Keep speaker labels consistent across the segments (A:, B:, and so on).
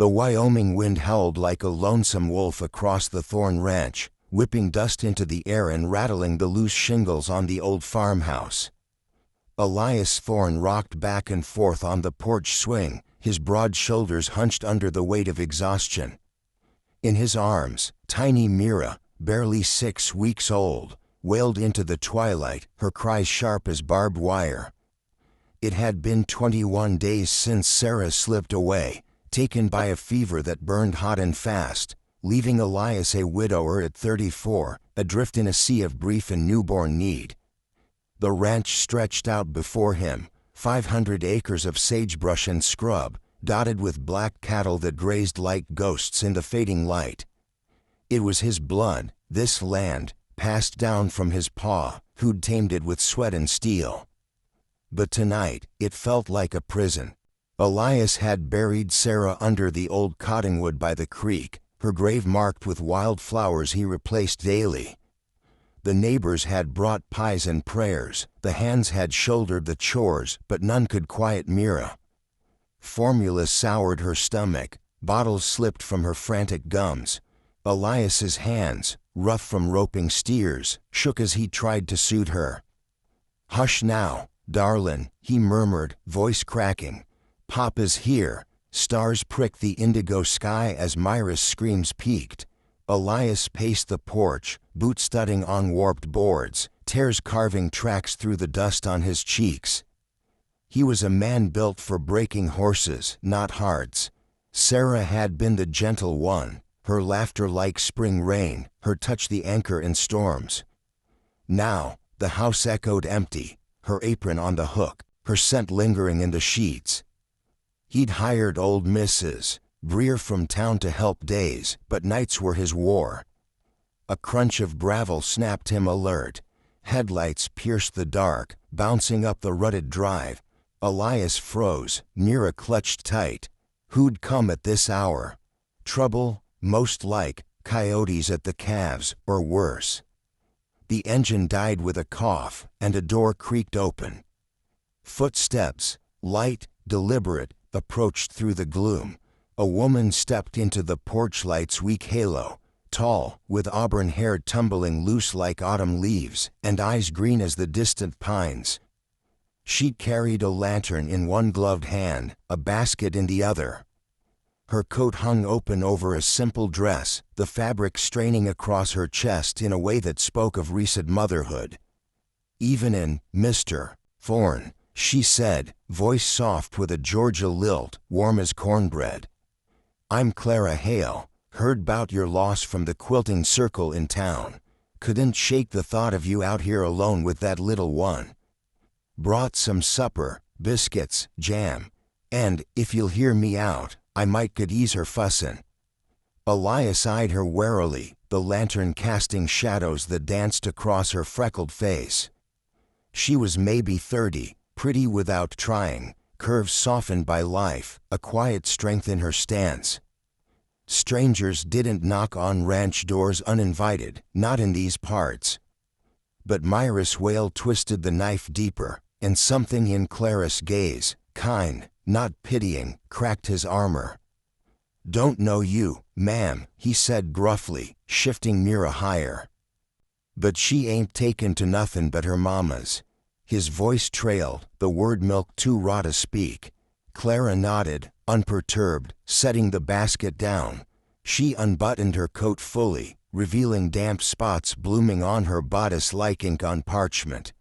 A: The Wyoming wind howled like a lonesome wolf across the Thorne ranch, whipping dust into the air and rattling the loose shingles on the old farmhouse. Elias Thorne rocked back and forth on the porch swing, his broad shoulders hunched under the weight of exhaustion. In his arms, tiny Mira, barely 6 weeks old, wailed into the twilight, her cries sharp as barbed wire. It had been 21 days since Sarah slipped away, taken by a fever that burned hot and fast, leaving Elias a widower at 34, adrift in a sea of grief and newborn need. The ranch stretched out before him, 500 acres of sagebrush and scrub, dotted with black cattle that grazed like ghosts in the fading light. It was his blood, this land, passed down from his pa, who'd tamed it with sweat and steel. But tonight, it felt like a prison. Elias had buried Sarah under the old cottonwood by the creek, her grave marked with wild flowers he replaced daily. The neighbors had brought pies and prayers, the hands had shouldered the chores, but none could quiet Mira. Formula soured her stomach, bottles slipped from her frantic gums. Elias's hands, rough from roping steers, shook as he tried to soothe her. "Hush now, darlin'," he murmured, voice cracking. "Papa's here." Stars pricked the indigo sky as Myra's screams peaked. Elias paced the porch, boots thudding on warped boards, tears carving tracks through the dust on his cheeks. He was a man built for breaking horses, not hearts. Sarah had been the gentle one, her laughter like spring rain, her touch the anchor in storms. Now, the house echoed empty, her apron on the hook, her scent lingering in the sheets. He'd hired old Mrs. Breer from town to help days, but nights were his war. A crunch of gravel snapped him alert. Headlights pierced the dark, bouncing up the rutted drive. Elias froze, Mira clutched tight. Who'd come at this hour? Trouble, most like, coyotes at the calves, or worse. The engine died with a cough, and a door creaked open. Footsteps, light, deliberate, approached through the gloom. A woman stepped into the porch light's weak halo, tall, with auburn hair tumbling loose like autumn leaves, and eyes green as the distant pines. She carried a lantern in one gloved hand, a basket in the other. Her coat hung open over a simple dress, the fabric straining across her chest in a way that spoke of recent motherhood. "Evenin', Mr. Thorne," she said, voice soft with a Georgia lilt, warm as cornbread. "I'm Clara Hale, heard 'bout your loss from the quilting circle in town. Couldn't shake the thought of you out here alone with that little one. Brought some supper, biscuits, jam, and, if you'll hear me out, I might could ease her fussin'." Elias eyed her warily, the lantern casting shadows that danced across her freckled face. She was maybe 30, pretty without trying, curves softened by life, a quiet strength in her stance. Strangers didn't knock on ranch doors uninvited, not in these parts. But Myra's wail twisted the knife deeper, and something in Clara's gaze, kind, not pitying, cracked his armor. "Don't know you, ma'am," he said gruffly, shifting Mira higher. "But she ain't taken to nothin' but her mama's." His voice trailed, the word milk too raw to speak. Clara nodded, unperturbed, setting the basket down. She unbuttoned her coat fully, revealing damp spots blooming on her bodice like ink on parchment.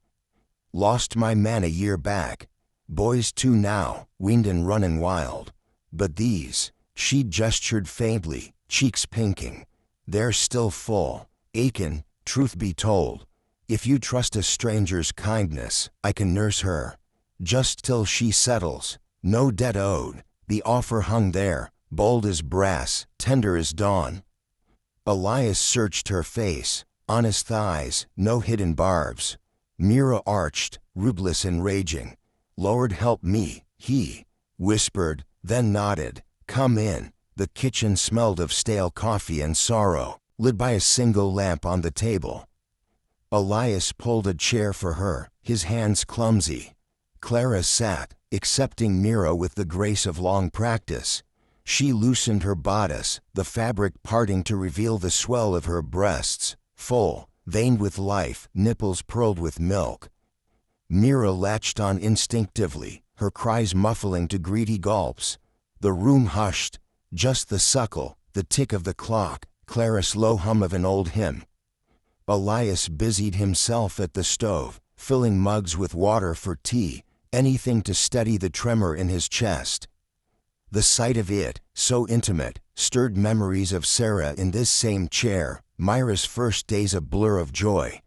A: "Lost my man a year back. Boys too now, weaned and runnin' wild. But these," she gestured faintly, cheeks pinking, "they're still full, achin', truth be told. If you trust a stranger's kindness, I can nurse her. Just till she settles, no debt owed." The offer hung there, bold as brass, tender as dawn. Elias searched her face, honest thighs, no hidden barbs. Mira arched, rubeless and raging. "Lord help me," he whispered, then nodded. "Come in." The kitchen smelled of stale coffee and sorrow, lit by a single lamp on the table. Elias pulled a chair for her, his hands clumsy. Clara sat, accepting Mira with the grace of long practice. She loosened her bodice, the fabric parting to reveal the swell of her breasts, full, veined with life, nipples pearled with milk. Mira latched on instinctively, her cries muffling to greedy gulps. The room hushed, just the suckle, the tick of the clock, Clara's low hum of an old hymn. Elias busied himself at the stove, filling mugs with water for tea, anything to steady the tremor in his chest. The sight of it, so intimate, stirred memories of Sarah in this same chair, Myra's first days a blur of joy.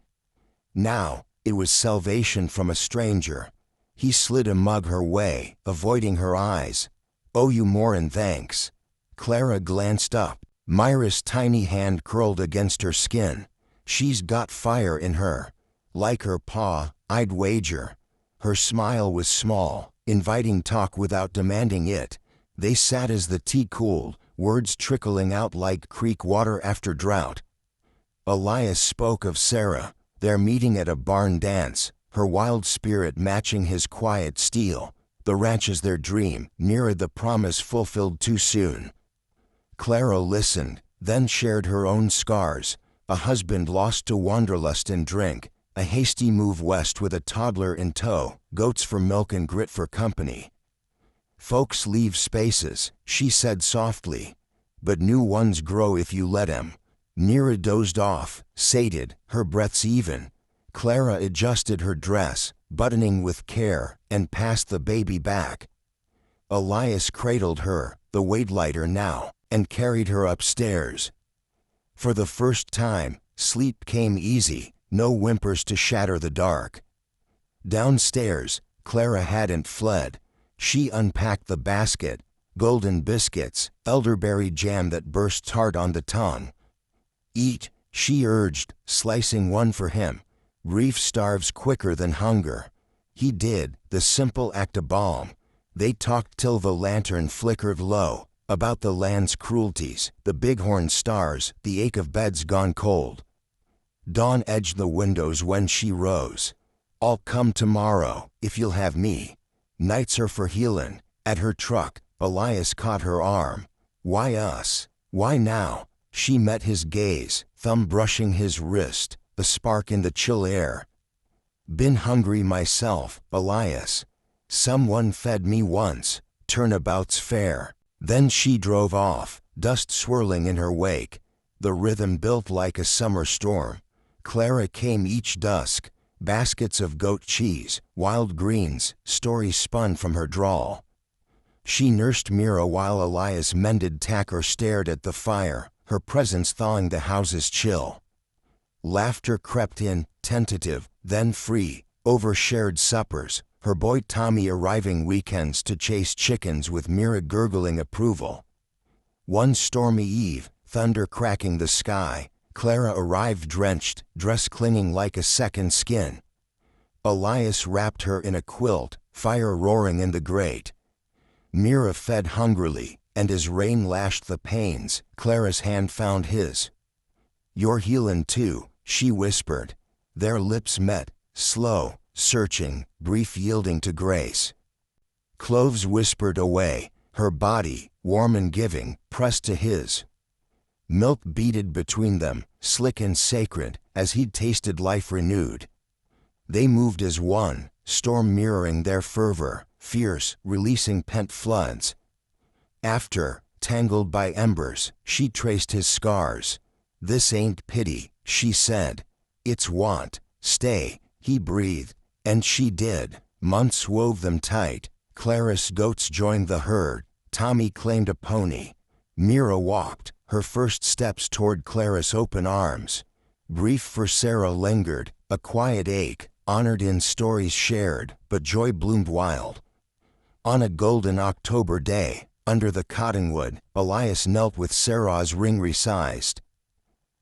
A: Now, it was salvation from a stranger. He slid a mug her way, avoiding her eyes. "Owe you more in thanks." Clara glanced up. Myra's tiny hand curled against her skin. "She's got fire in her. Like her pa, I'd wager." Her smile was small, inviting talk without demanding it. They sat as the tea cooled, words trickling out like creek water after drought. Elias spoke of Sarah, their meeting at a barn dance, her wild spirit matching his quiet steel. The ranch as their dream, nearer the promise fulfilled too soon. Clara listened, then shared her own scars. A husband lost to wanderlust and drink, a hasty move west with a toddler in tow, goats for milk and grit for company. "Folks leave spaces," she said softly, "but new ones grow if you let 'em." Mira dozed off, sated, her breaths even. Clara adjusted her dress, buttoning with care, and passed the baby back. Elias cradled her, the weight lighter now, and carried her upstairs. For the first time, sleep came easy, no whimpers to shatter the dark. Downstairs, Clara hadn't fled. She unpacked the basket, golden biscuits, elderberry jam that burst tart on the tongue. "Eat," she urged, slicing one for him. Grief starves quicker than hunger. He did, the simple act of balm. They talked till the lantern flickered low, about the land's cruelties, the bighorn stars, the ache of beds gone cold. Dawn edged the windows when she rose. "I'll come tomorrow, if you'll have me. Nights are for healin'." At her truck, Elias caught her arm. "Why us? Why now?" She met his gaze, thumb brushing his wrist, a spark in the chill air. "Been hungry myself, Elias. Someone fed me once, turnabout's fair." Then she drove off, dust swirling in her wake. The rhythm built like a summer storm. Clara came each dusk, baskets of goat cheese, wild greens, stories spun from her drawl. She nursed Mira while Elias mended tack or stared at the fire, her presence thawing the house's chill. Laughter crept in, tentative, then free, over shared suppers, her boy Tommy arriving weekends to chase chickens with Mira gurgling approval. One stormy eve, thunder cracking the sky, Clara arrived drenched, dress clinging like a second skin. Elias wrapped her in a quilt, fire roaring in the grate. Mira fed hungrily, and as rain lashed the panes, Clara's hand found his. "You're healin' too," she whispered. Their lips met, slow, searching, brief yielding to grace. Cloves whispered away, her body, warm and giving, pressed to his. Milk beaded between them, slick and sacred, as he'd tasted life renewed. They moved as one, storm mirroring their fervor, fierce, releasing pent floods. After, tangled by embers, she traced his scars. "This ain't pity," she said. "It's want. Stay," he breathed, and she did. Months wove them tight. Clara's goats joined the herd. Tommy claimed a pony. Mira walked, her first steps toward Clara's open arms. Grief for Sarah lingered, a quiet ache, honored in stories shared, but joy bloomed wild. On a golden October day, under the cottonwood, Elias knelt with Sarah's ring resized.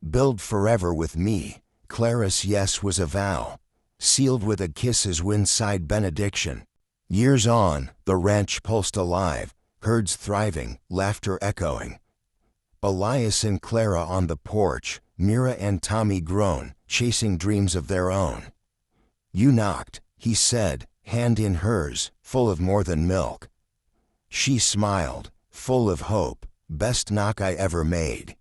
A: "Build forever with me." Clara's yes was a vow, sealed with a kiss's windside benediction. Years on, the ranch pulsed alive, herds thriving, laughter echoing. Elias and Clara on the porch, Mira and Tommy grown, chasing dreams of their own. "You knocked," he said, hand in hers, full of more than milk. She smiled, full of hope, best knock I ever made.